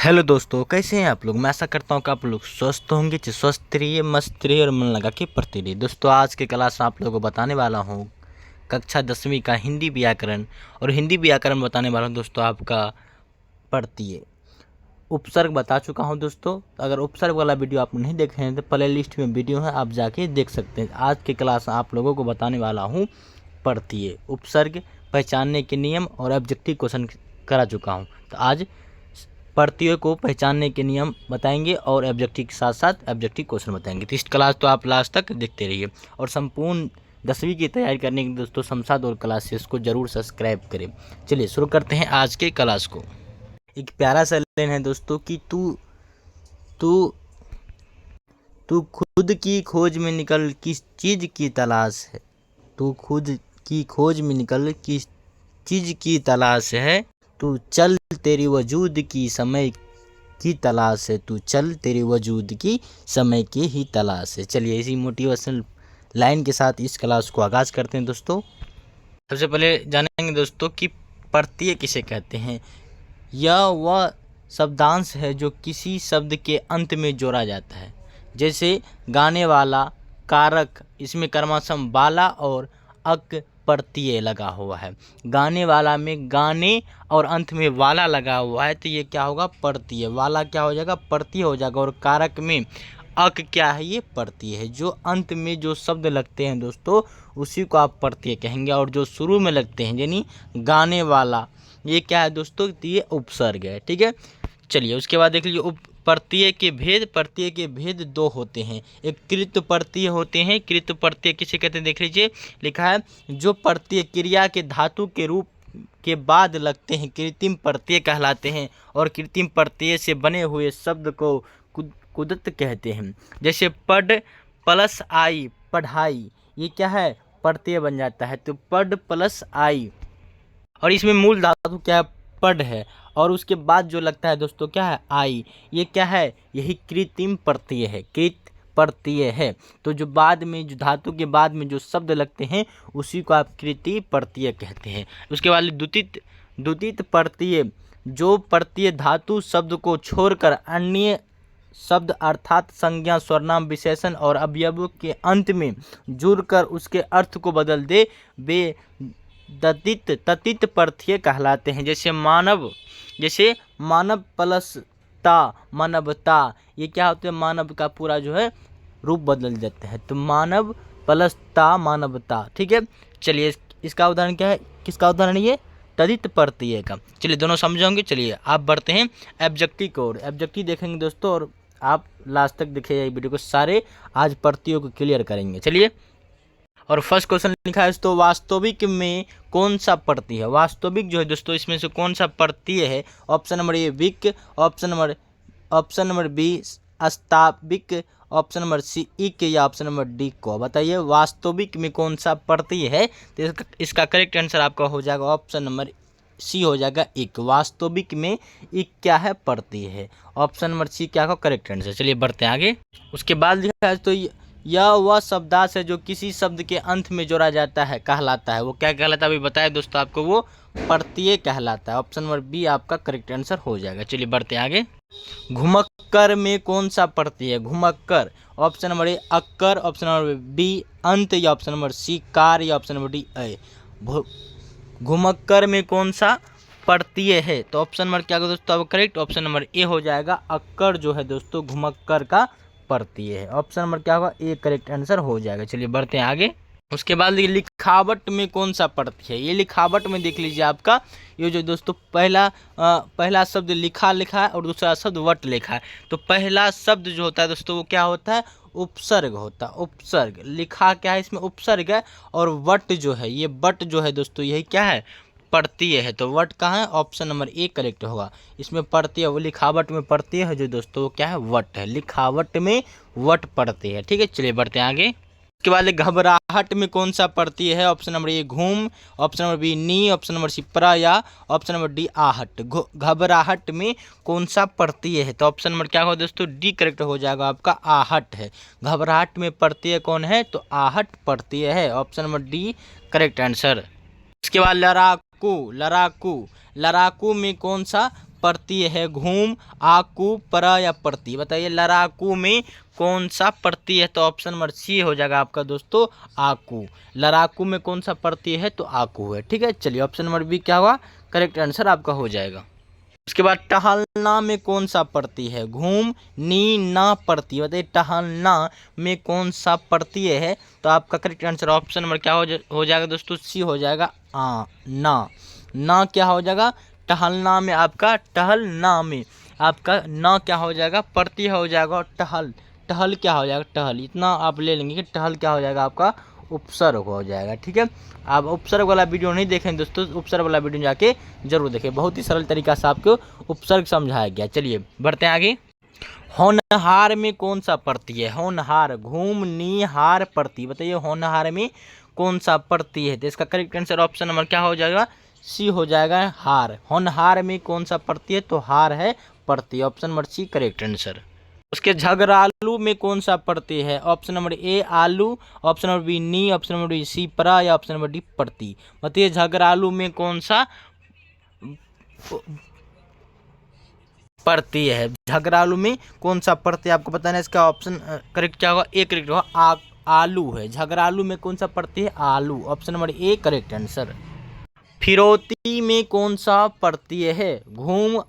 Hello दोस्तों, कैसे हैं आप लोग। मैं आशा करता हूँ कि आप लोग स्वस्थ होंगे। स्वस्थ रहिए, मस्त रहिए और मन लगा के पढ़ते रहिए। दोस्तों, आज के क्लास में आप लोगों को बताने वाला हूँ कक्षा 10वीं का हिंदी व्याकरण। और हिंदी व्याकरण बताने वाला हूँ दोस्तों आपका पढ़ती है। उपसर्ग बता चुका हूँ दोस्तों। अगर उपसर्ग वाला वीडियो आप नहीं देखे हैं तो प्ले लिस्ट में वीडियो है, आप जाके देख सकते हैं। आज के क्लास में आप लोगों को बताने वाला हूँ पढ़ती है, उपसर्ग, पहचानने के नियम और ऑब्जेक्टिव क्वेश्चन करा चुका हूँ। तो आज प्रत्यय को पहचानने के नियम बताएंगे और ऑब्जेक्टिव के साथ साथ ऑब्जेक्टिव क्वेश्चन बताएंगे। तो इस क्लास तो आप लास्ट तक देखते रहिए। और संपूर्ण 10वीं की तैयारी करने के दोस्तों शमशाद और क्लासेस को जरूर सब्सक्राइब करें। चलिए शुरू करते हैं आज के क्लास को। एक प्यारा सा लाइन है दोस्तों कि तू तू तू खुद की खोज में निकल किस चीज की तलाश है। तू खुद की खोज में निकल किस चीज की तलाश है। तू चल तेरी वजूद की समय की तलाश है। तू चल तेरी वजूद की समय की ही तलाश है। चलिए इसी मोटिवेशनल लाइन के साथ इस क्लास को आगाज करते हैं दोस्तों। सबसे पहले जानेंगे दोस्तों कि प्रत्यय किसे कहते हैं। यह वह शब्दांश है जो किसी शब्द के अंत में जोड़ा जाता है। जैसे गाने वाला, कारक, इसमें कर्माशम वाला और अक प्रत्यय लगा हुआ है। गाने वाला में गाने और अंत में वाला लगा हुआ है तो ये क्या होगा, प्रत्यय। वाला क्या हो जाएगा, प्रत्यय हो जाएगा। और कारक में अक क्या है, ये प्रत्यय है। जो अंत में जो शब्द लगते हैं दोस्तों उसी को आप प्रत्यय कहेंगे। और जो शुरू में लगते हैं यानी गाने वाला, ये क्या है दोस्तों, ये उपसर्ग है। ठीक है, चलिए उसके बाद देख लीजिए प्रत्यय के भेद। प्रत्यय के भेद दो होते हैं। एक कृत प्रत्यय होते हैं। कृत प्रत्यय किसे कहते हैं देख लीजिए, लिखा है जो प्रत्यय क्रिया के धातु के रूप के बाद लगते हैं कृत्रिम प्रत्यय कहलाते हैं। और कृत्रिम प्रत्यय से बने हुए शब्द को कुदत कहते हैं। जैसे पढ़ प्लस आई, पढ़ाई, ये क्या है, प्रत्यय बन जाता है। तो पढ़ प्लस आई, और इसमें मूल धातु क्या है, पढ़ है। और उसके बाद जो लगता है दोस्तों क्या है, आई, ये क्या है, यही कृत्रिम प्रत्यय है। कृत प्रत्यय है। तो जो बाद में जो धातु के बाद में जो शब्द लगते हैं उसी को आप कृति प्रत्यय कहते हैं। उसके बाद द्वितीय प्रत्यय, जो प्रत्यय धातु शब्द को छोड़कर अन्य शब्द अर्थात संज्ञा, सर्वनाम, विशेषण और अवयव के अंत में जुड़कर उसके अर्थ को बदल दे, वे ततित प्रत्यय कहलाते हैं। जैसे मानव प्लस ता, मानवता, ये क्या होता है, मानव का पूरा जो है रूप बदल जाता है। तो मानव प्लस ता, मानवता। ठीक है, चलिए इसका उदाहरण क्या है, किसका उदाहरण है, ये तदित प्रत्यय का। चलिए दोनों समझोगे। चलिए आप बढ़ते हैं ऑब्जेक्टिव को। और ऑब्जेक्टिव देखेंगे दोस्तों, और आप लास्ट तक देखिए वीडियो को, सारे आज प्रत्ययों को क्लियर करेंगे। चलिए, और फर्स्ट क्वेश्चन लिखा है तो वास्तविक में कौन सा प्रत्यय है। वास्तविक जो है दोस्तों इसमें से कौन सा प्रत्यय है। ऑप्शन नंबर ए विक, ऑप्शन नंबर बी अस्ताविक, ऑप्शन नंबर सी इक, या ऑप्शन नंबर डी को। बताइए वास्तविक में कौन सा प्रत्यय है। तो इसका करेक्ट आंसर आपका हो जाएगा ऑप्शन नंबर सी हो जाएगा इक। वास्तविक में इक क्या है, प्रत्यय है। ऑप्शन नंबर सी क्या का करेक्ट आंसर। चलिए बढ़ते हैं आगे। उसके बाद लिखा है तो यह वह शब्दांश है जो किसी शब्द के अंत में जोड़ा जाता है कहलाता है। वो क्या कहलाता है अभी बताया दोस्तों आपको, वो प्रत्यय कहलाता है। ऑप्शन नंबर बी आपका करेक्ट आंसर हो जाएगा। चलिए बढ़ते हैं आगे। घुमक्कर में कौन सा प्रत्यय है। घुमक्कर, ऑप्शन नंबर ए अक्कर, ऑप्शन नंबर बी अंत, या ऑप्शन नंबर सी कार, या ऑप्शन नंबर डी अय। घुमक्कर में कौन सा प्रत्यय है। तो ऑप्शन नंबर क्या दोस्तों अब करेक्ट, ऑप्शन नंबर ए हो जाएगा। अक्कर जो है दोस्तों घुमक्कर का प्रत्यय है। ऑप्शन नंबर क्या होगा, ए करेक्ट आंसर हो जाएगा। चलिए बढ़ते हैं आगे। उसके बाद लिखावट में कौन सा प्रत्यय है। ये लिखावट में देख लीजिए आपका, ये जो दोस्तों पहला शब्द लिखा है और दूसरा शब्द वट लिखा है। तो पहला शब्द जो होता है दोस्तों वो क्या होता है, उपसर्ग होता है। उपसर्ग, लिखा क्या है इसमें उपसर्ग है। और वट जो है, ये वट जो है दोस्तों यही क्या है, प्रत्यय है। तो वट कहाँ है, ऑप्शन नंबर ए करेक्ट होगा। इसमें प्रत्यय, वो लिखावट में प्रत्यय है जो दोस्तों वो क्या है, वट है। लिखावट में वट प्रत्यय है। ठीक है, चलिए बढ़ते हैं आगे। उसके बाद घबराहट में कौन सा प्रत्यय है। ऑप्शन नंबर ए घूम, ऑप्शन नंबर बी नी, ऑप्शन नंबर सी प्रा, या ऑप्शन नंबर डी आहट। घबराहट में कौन सा प्रत्यय है। तो ऑप्शन नंबर क्या होगा दोस्तों, डी करेक्ट हो जाएगा आपका, आहट है। घबराहट में प्रत्यय कौन है, तो आहट प्रत्यय है। Option number D correct answer. उसके बाद लड़ाकू, लड़ाकू में कौन सा प्रत्यय है घूम, आकू, पर या प्रति। बताइए लड़ाकू में कौन सा प्रत्यय है? तो ऑप्शन नंबर सी हो जाएगा आपका दोस्तों आकू। लड़ाकू में कौन सा प्रत्यय है? तो आकू है। ठीक है, चलिए ऑप्शन नंबर बी क्या हुआ? करेक्ट आंसर आपका हो जाएगा। उसके बाद टहलना में कौन सा प्रत्यय है? घूम, नी, ना, प्रत्यय। बताइए टहलना में कौन सा प्रत्यय है? तो आपका करेक्ट आंसर ऑप्शन नंबर क्या हो जाएगा दोस्तों? सी हो जाएगा ना। ना क्या हो जाएगा? टहलना में आपका, टहलना में आपका ना क्या हो जाएगा? प्रत्यय हो जाएगा। और टहल, टहल क्या हो जाएगा? टहल, इतना आप ले लेंगे कि टहल क्या हो जाएगा आपका? उपसर्ग हो जाएगा। ठीक है, आप उपसर्ग वाला वीडियो नहीं देखें दोस्तों, उपसर्ग वाला वीडियो जाके जरूर देखें, बहुत ही सरल तरीका से आपको उपसर्ग समझाया गया। चलिए बढ़ते हैं आगे। होनहार में कौन सा प्रत्यय है? होनहार, घूम, नी, हार, प्रत्यय। बताइए होनहार में कौन सा प्रत्यय है? तो इसका करेक्ट आंसर ऑप्शन नंबर क्या हो जाएगा? सी हो जाएगा हार। होनहार में कौन सा प्रत्यय? तो हार है प्रत्यय। Option number C correct answer. उसके झगड़ालू में कौन सा प्रत्यय है? ऑप्शन नंबर ए आलू, ऑप्शन नंबर बी नी, ऑप्शन नंबर बी सी परा, या ऑप्शन नंबर डी प्रति। बताइए झगड़ालू में कौन सा प्रत्यय है? झगड़ालू में कौन सा प्रत्यय आपको बताना है। इसका ऑप्शन करेक्ट क्या होगा? ए करेक्ट होगा, आलू है। झगड़ालू में कौन सा प्रत्यय है? आलू। Option number A correct answer. फिरौती में कौन सा प्रत्यय है? घूम,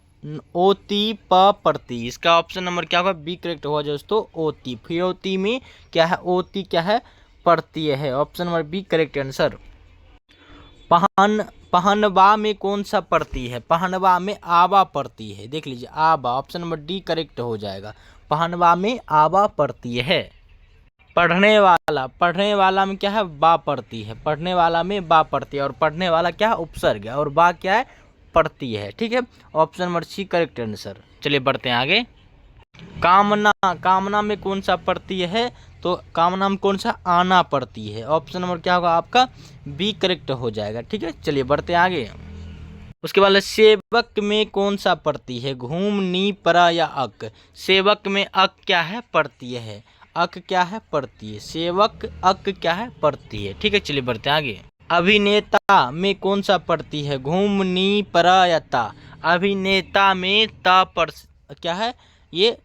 ओती, प, प्रति। इसका ऑप्शन नंबर क्या होगा? बी करेक्ट होगा दोस्तों, ओती। फिरौती में क्या है? ओती क्या है? प्रत्यय है। Option number B correct answer. पहनवा में कौन सा प्रत्यय है? पहनवा में आवा प्रत्यय है। देख लीजिए आवा, ऑप्शन नंबर डी करेक्ट हो जाएगा। पहनवा में आवा प्रत्यय है। पढ़ने वाला, पढ़ने वाला में क्या है? बा प्रत्यय है। पढ़ने वाला में बा प्रत्यय, और पढ़ने वाला क्या है? उपसर्ग है, और बा क्या है? प्रत्यय है। ठीक है, option number C correct answer. चलिए बढ़ते हैं आगे। कामना, कामना में कौन सा प्रत्यय है? तो कामना में कौन सा? आना प्रत्यय है। ऑप्शन नंबर क्या होगा आपका? बी करेक्ट हो जाएगा। ठीक है, चलिए बढ़ते हैं आगे। उसके बाद सेवक में कौन सा प्रत्यय है? घूम, नी, परा, या अक। सेवक में अक क्या है? प्रत्यय है। अक क्या है? प्रत्यय। सेवक, अक क्या है? प्रत्यय है। ठीक है, चलिए बढ़ते हैं आगे। अभिनेता में कौन सा प्रत्यय है? घूम, नी, परा, या ता। अभिनेता में ता क्या है? ये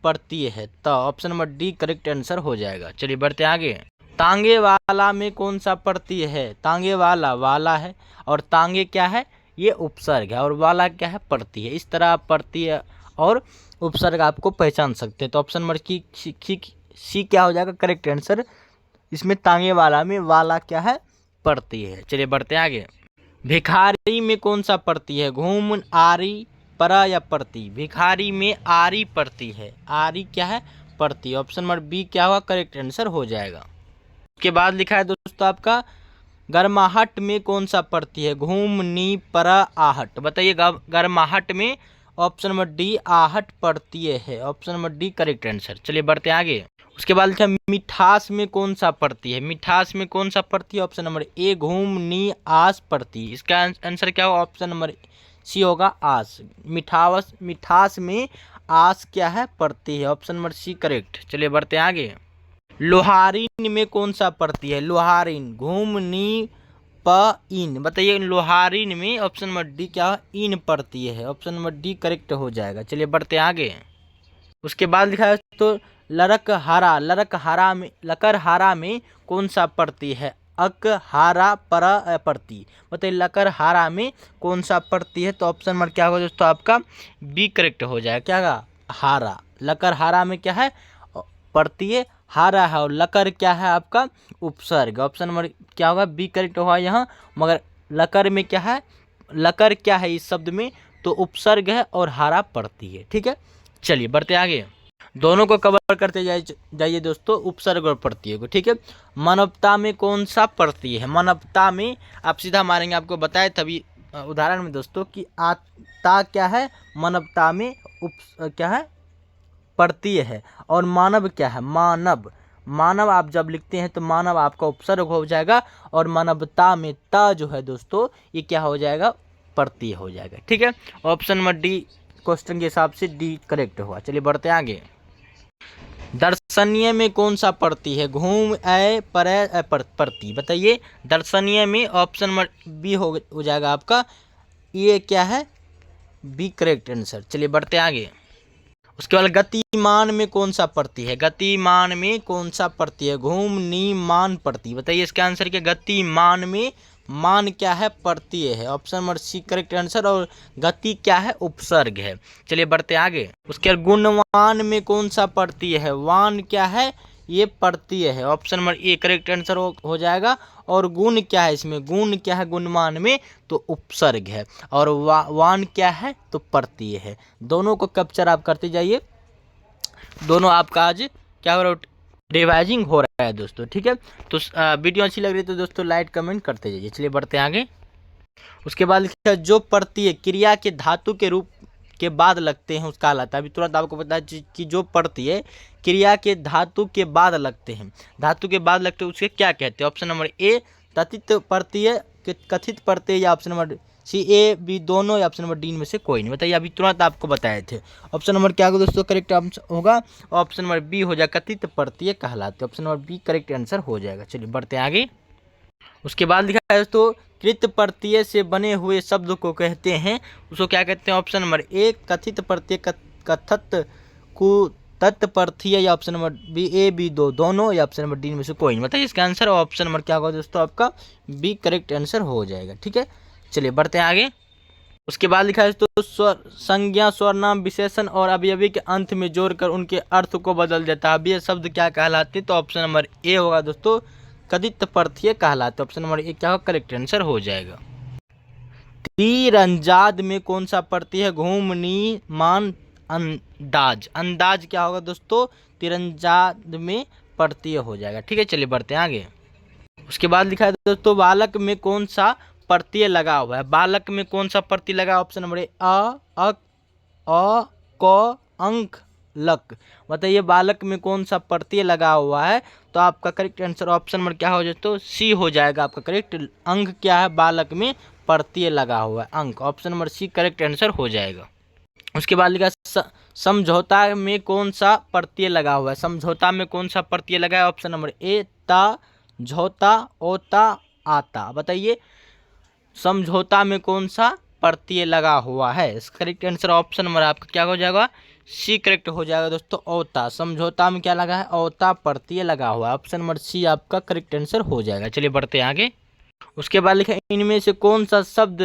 प्रत्यय है, ता। Option number D correct answer हो जाएगा। चलिए बढ़ते हैं आगे। तांगे वाला में कौन सा प्रत्यय है? तांगे वाला, वाला है, और तांगे क्या है? ये उपसर्ग है, और वाला क्या है? प्रत्यय है। इस तरह आप प्रत्यय और उपसर्ग आपको पहचान सकते हैं। तो ऑप्शन नंबर की सी क्या हो जाएगा? Correct answer. इसमें तांगे वाला में वाला क्या है? प्रत्यय है। चलिए बढ़ते हैं आगे। भिखारी में कौन सा प्रत्यय है? घूम, आरी, परा, या प्रति। भिखारी में आरी प्रत्यय है। आरी क्या है? प्रत्यय। ऑप्शन नंबर बी क्या होगा? करेक्ट आंसर हो जाएगा। उसके बाद लिखा है दोस्तों आपका गर्माहट में कौन सा प्रत्यय है? घूम, नी, परा, आहट। बताइए गर्माहट में ऑप्शन नंबर डी आहट प्रत्यय है। Option number D correct answer. चलिए बढ़ते हैं आगे। उसके बाद लिखा मिठास में कौन सा प्रत्यय है? मिठास में कौन सा प्रत्यय? ऑप्शन नंबर ए घूम, नी, आस, प्रत्यय। इसका आंसर क्या होगा? ऑप्शन नंबर सी होगा आस। मिठास में आस क्या है? प्रत्यय है। Option number C correct. चलिए बढ़ते हैं आगे। लोहारीन में कौन सा प्रत्यय है? लोहारीन, घूम, नी, प, इन। बताइए लोहारीन में ऑप्शन नंबर डी क्या है? इन प्रत्यय है। ऑप्शन नंबर डी करेक्ट हो जाएगा। चलिए बढ़ते हैं आगे। उसके बाद लिखा है तो लरकहारा, लकरहारा में कौन सा प्रत्यय है? अक, हारा, परा, प्रत्यय। बताइए लकरहारा में कौन सा प्रत्यय है? तो ऑप्शन नंबर क्या होगा दोस्तों आपका? बी करेक्ट हो जाएगा। क्या होगा? हारा। लकरहारा में क्या है? प्रत्यय हारा है, और लकर क्या है आपका? उपसर्ग। ऑप्शन नंबर क्या होगा? बी करेक्ट होगा यहाँ। मगर लकर में क्या है? लकर क्या है इस शब्द में? तो उपसर्ग है, और हारा प्रत्यय है। ठीक है, चलिए बढ़ते आगे। दोनों को कवर करते जाइए दोस्तों, उपसर्ग और प्रत्यय को। ठीक है, मानवता में कौन सा प्रत्यय है? मानवता में आप सीधा मारेंगे, आपको बताए तभी उदाहरण में दोस्तों कि आता क्या है? मानवता में क्या है? प्रत्यय है। और मानव क्या है? मानव। मानव आप जब लिखते हैं तो मानव आपका उपसर्ग हो जाएगा, और मानवता में ता जो है दोस्तों ये क्या हो जाएगा? प्रत्यय हो जाएगा। ठीक है, ऑप्शन नंबर डी क्वेश्चन के हिसाब से डी करेक्ट होगा। चलिए बढ़ते हैं आगे। दर्शनीय में कौन सा प्रत्यय है? घूम, ऐ, पर, प्रति। बताइए दर्शनीय में ऑप्शन नंबर बी हो जाएगा आपका। ये क्या है? B correct answer. चलिए बढ़ते आगे। उसके बाद गतिमान में कौन सा प्रत्यय है? गतिमान में कौन सा प्रत्यय है? घूर्णिमान प्रत्यय। बताइए इसका आंसर क्या? गतिमान में मान क्या है? प्रत्यय है। Option number C correct answer. और गति क्या है? उपसर्ग है। चलिए बढ़ते आगे। उसके बाद गुणवान में कौन सा प्रत्यय है? वान क्या है? ये प्रत्यय है। Option number A correct answer हो जाएगा। और गुण क्या है इसमें? गुण क्या है गुणमान में? तो उपसर्ग है। और वान क्या है? तो प्रत्यय है। दोनों को कैप्चर आप करते जाइए। दोनों आपका आज क्या हो रहा है? रिवाइजिंग हो रहा है दोस्तों, ठीक है। तो वीडियो अच्छी लग रही है तो दोस्तों लाइक कमेंट करते जाइए। चलिए बढ़ते हैं आगे। उसके बाद लिखा है जो प्रत्यय क्रिया के धातु के रूप के बाद लगते हैं उसका कहलाता है। अभी तुरंत आपको पता है कि जो प्रत्यय क्रिया के धातु के बाद लगते हैं, धातु के बाद लगते हैं उसके क्या कहते हैं? ऑप्शन नंबर ए तथित प्रत्यय, कथित प्रत्यय, या option number C A B दोनों, या ऑप्शन नंबर डी में से कोई नहीं। बताइए, अभी तुरंत आपको बताए थे। ऑप्शन नंबर क्या होगा दोस्तों? करेक्ट आंसर होगा ऑप्शन नंबर बी हो जाएगा, कथित प्रत्यय कहलाते। Option number B correct answer हो जाएगा। चलिए बढ़ते हैं आगे। उसके बाद लिखा है दोस्तों कृत प्रत्यय से बने हुए शब्द को कहते हैं, उसको क्या कहते हैं? ऑप्शन नंबर ए कथित प्रत्यय, कथत कुतत प्रत्यय, या option number B A B दोनों, या ऑप्शन नंबर डी में से कोई नहीं। बताइए इसका आंसर। ऑप्शन नंबर क्या होगा दोस्तों? आपका बी करेक्ट आंसर हो जाएगा, ठीक है। चलिए बढ़ते हैं आगे। उसके बाद लिखा है तो संज्ञा सर्वनाम विशेषण और अवयवी के अंत में जोड़कर उनके अर्थ को बदल देता है। अब ये शब्द क्या कहलाते? तो ऑप्शन नंबर ए होगा दोस्तों, कथित प्रत्यय कहलाते। ऑप्शन नंबर ए क्या होगा? करेक्ट आंसर हो जाएगा। तीरंदाज में कौन सा प्रत्यय है? घूर्णिमान अंदाज। अंदाज क्या होगा दोस्तों? तीरंदाज में प्रत्यय हो जाएगा, ठीक है। चलिए बढ़ते हैं आगे। उसके बाद लिखा है दोस्तों बालक में कौन सा प्रत्यय लगा हुआ है? बालक में कौन सा प्रत्यय लगा? ऑप्शन नंबर ए अ क अंक लक। बताइए बालक में कौन सा प्रत्यय लगा हुआ है? तो आपका करेक्ट आंसर ऑप्शन नंबर क्या हो जाए? तो सी हो जाएगा आपका करेक्ट। अंक क्या है? बालक में प्रत्यय लगा हुआ है, अंक। Option number C correct answer हो जाएगा। उसके बाद लिखा समझौता में कौन सा प्रत्यय लगा हुआ है? समझौता में कौन सा प्रत्यय लगा है? ऑप्शन नंबर ए ता झोता ओता आता। बताइए समझौता में कौन सा प्रत्यय लगा हुआ है? इसका करेक्ट आंसर ऑप्शन नंबर आपका क्या हो जाएगा? सी करेक्ट हो जाएगा दोस्तों, ओता। समझौता में क्या लगा है? ओता प्रत्यय लगा हुआ है। ऑप्शन नंबर सी आपका करेक्ट आंसर हो जाएगा। चलिए बढ़ते हैं आगे। उसके बाद लिखा है इनमें से कौन सा शब्द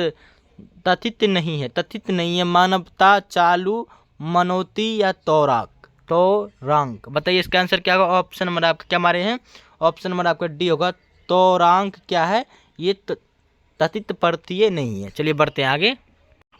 तथित नहीं है? तथित नहीं है मानवता, चालू, मनोती, या तौराक तौरांक। बताइए इसका आंसर क्या होगा? ऑप्शन नंबर आपका क्या मारे हैं? ऑप्शन नंबर आपका डी होगा, तौरांक क्या है? ये तथित प्रत्यय नहीं है। चलिए बढ़ते हैं आगे।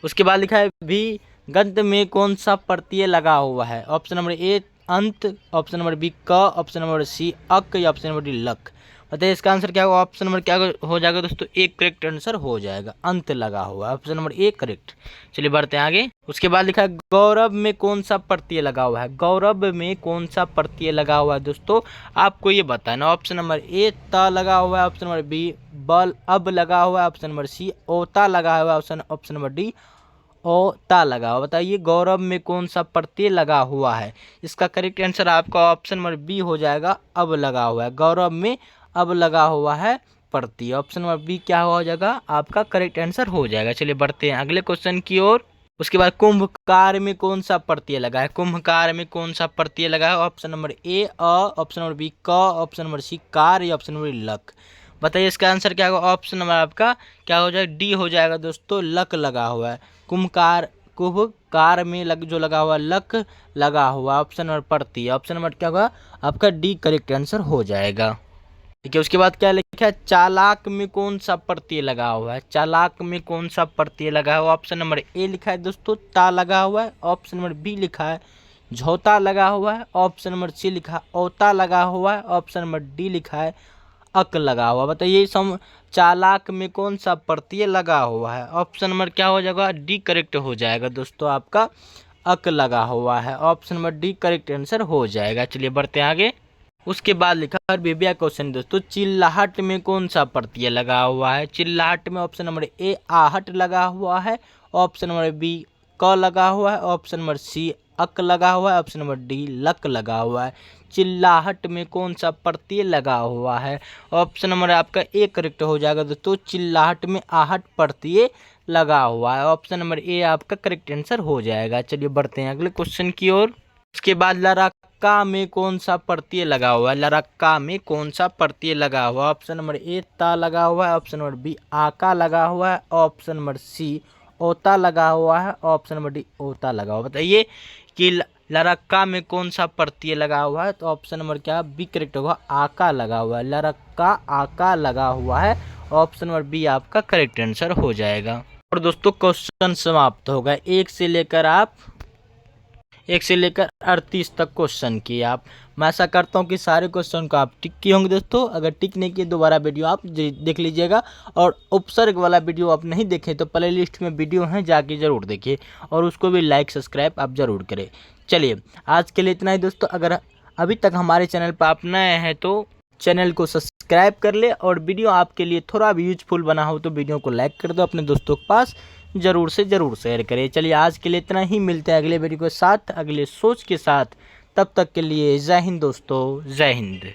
उसके बाद लिखा है भी गद्य में कौन सा प्रत्यय लगा हुआ है? ऑप्शन नंबर ए अंत, ऑप्शन नंबर बी क, ऑप्शन नंबर सी अक, या ऑप्शन नंबर डी लक। बताइए इसका आंसर क्या होगा? ऑप्शन नंबर क्या हो जाएगा दोस्तों? एक करेक्ट आंसर हो जाएगा, अंत लगा हुआ है। Option number A correct. चलिए बढ़ते हैं आगे। उसके बाद लिखा है गौरव में कौन सा प्रत्यय लगा हुआ है? गौरव में कौन सा प्रत्यय लगा हुआ है दोस्तों? आपको ये बताना। ऑप्शन नंबर ए ता लगा हुआ है, ऑप्शन नंबर बी बल अब लगा हुआ है, ऑप्शन नंबर सी ओता लगा हुआ है, ऑप्शन नंबर डी ओता लगा हुआ। बताइए गौरव में कौन सा प्रत्यय लगा हुआ है? इसका करेक्ट आंसर आपका ऑप्शन नंबर बी हो जाएगा, अब लगा हुआ है। गौरव में अब लगा हुआ है प्रत्यय। ऑप्शन नंबर बी क्या हो जाएगा? आपका करेक्ट आंसर हो जाएगा। चलिए बढ़ते हैं अगले क्वेश्चन की ओर। उसके बाद कुंभकार में कौन सा प्रत्यय लगा है? कुंभकार में कौन सा प्रत्यय लगा है? Option number A option number B क, ऑप्शन नंबर सी कार, या ऑप्शन नंबर लक। बताइए इसका आंसर क्या होगा? ऑप्शन नंबर आपका क्या हो जाएगा? डी हो जाएगा दोस्तों, लक लगा हुआ है। कुंभकार में जो लगा हुआ लक लगा हुआ, ऑप्शन नंबर प्रत्यय। ऑप्शन नंबर क्या होगा? आपका डी करेक्ट आंसर हो जाएगा, ठीक है। उसके बाद क्या लिखा है? चालाक में कौन सा प्रत्यय लगा हुआ है? चालाक में कौन सा प्रत्यय लगा हुआ? ऑप्शन नंबर ए लिखा है दोस्तों, ता लगा हुआ है। ऑप्शन नंबर बी लिखा है झोता लगा हुआ है। ऑप्शन नंबर सी लिखा है ओता लगा हुआ है। ऑप्शन नंबर डी लिखा है अक लगा हुआ। बताइए चालाक में कौन सा प्रत्यय लगा हुआ है? ऑप्शन नंबर क्या हो जाएगा? डी करेक्ट हो जाएगा दोस्तों, आपका अक लगा हुआ है। Option number D correct answer हो जाएगा। चलिए बढ़ते हैं आगे। उसके बाद लिखा है बेबिया क्वेश्चन दोस्तों, चिल्लाहट में कौन सा प्रत्यय लगा हुआ है? चिल्लाहट में ऑप्शन नंबर ए आहट लगा हुआ है, ऑप्शन नंबर बी क लगा हुआ है, ऑप्शन नंबर सी अक लगा हुआ है, ऑप्शन नंबर डी लक लगा हुआ है। चिल्लाहट में कौन सा प्रत्यय लगा हुआ है? ऑप्शन नंबर आपका ए करेक्ट हो जाएगा दोस्तों, चिल्लाहट में आहट प्रत्यय लगा हुआ है। ऑप्शन नंबर ए आपका करेक्ट आंसर हो जाएगा। चलिए बढ़ते हैं अगले क्वेश्चन की ओर। उसके बाद लरक्का में कौन सा प्रत्यय लगा हुआ है? लरक्का में कौन सा प्रत्यय लगा हुआ है? ऑप्शन नंबर ए ता लगा हुआ है, ऑप्शन नंबर बी आका लगा हुआ है, ऑप्शन नंबर सी ओता लगा हुआ है, ऑप्शन नंबर डी ओता लगा हुआ है। बताइए कि लरक्का में कौन सा प्रत्यय लगा हुआ है? तो ऑप्शन नंबर क्या बी करेक्ट होगा, आका लगा हुआ है। लरक्का आका लगा हुआ है, ऑप्शन नंबर बी आपका करेक्ट आंसर हो जाएगा। और दोस्तों क्वेश्चन समाप्त हो गए। 1 से लेकर 38 तक क्वेश्चन किए आप। मैं आशा करता हूँ कि सारे क्वेश्चन को आप टिक किए होंगे दोस्तों। अगर टिक नहीं किए दोबारा वीडियो आप देख लीजिएगा, और उपसर्ग वाला वीडियो आप नहीं देखें तो प्ले लिस्ट में वीडियो है, जाके ज़रूर देखिए, और उसको भी लाइक सब्सक्राइब आप ज़रूर करें। चलिए आज के लिए इतना ही दोस्तों। अगर अभी तक हमारे चैनल पर आप नए हैं तो चैनल को सब्सक्राइब कर ले, और वीडियो आपके लिए थोड़ा भी यूजफुल बना हो तो वीडियो को लाइक कर दो, अपने दोस्तों के पास ज़रूर से ज़रूर शेयर करें। चलिए आज के लिए इतना ही, मिलते हैं अगले वीडियो के साथ, अगले सोच के साथ। तब तक के लिए जय हिंद दोस्तों, जय हिंद।